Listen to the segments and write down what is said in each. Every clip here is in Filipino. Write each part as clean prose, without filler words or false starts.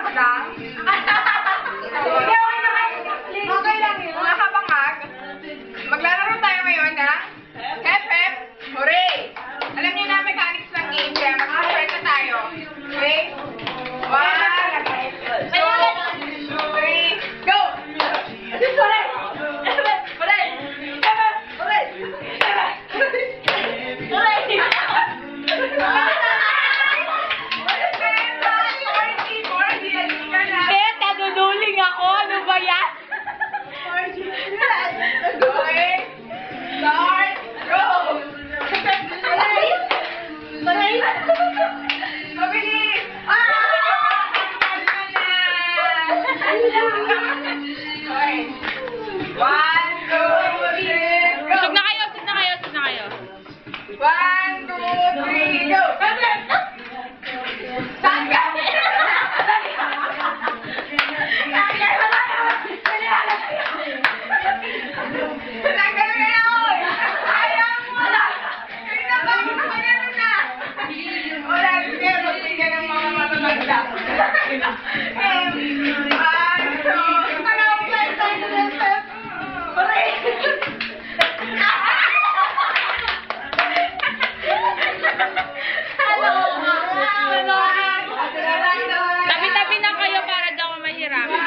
Nakabangag lang. Okay lang yun. Nakabangag. Maglalaro tayo ngayon na Hep Hep Hooray! Alam niyo na mechanics ng game kaya mag-start na tayo. Okay? 1, 2, 3, go! Hooray! Hooray! Hooray! Eh, taduduling ako. Ano ba yan? Okay. Start. Go. Mabilis. Okay. 1, 2, 3, go. Sug na kayo, sug na kayo, sug na kayo. 1, 2, 3, go. Saan ka? Tabi-tabi na kayo para daw ako mahirapan.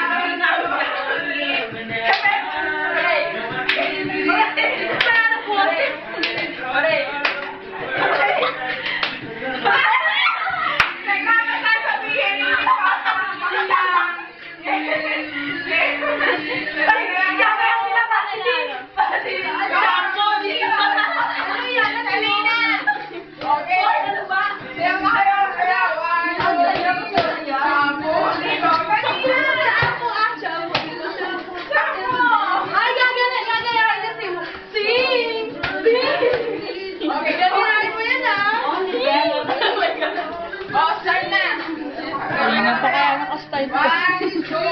One, two,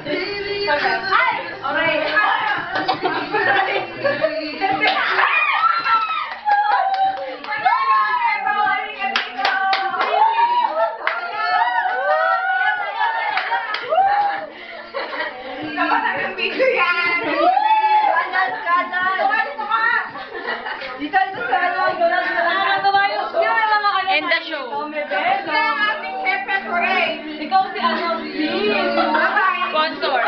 three, ay! End the show. Ikaw si ano? Bye-bye. Sponsor.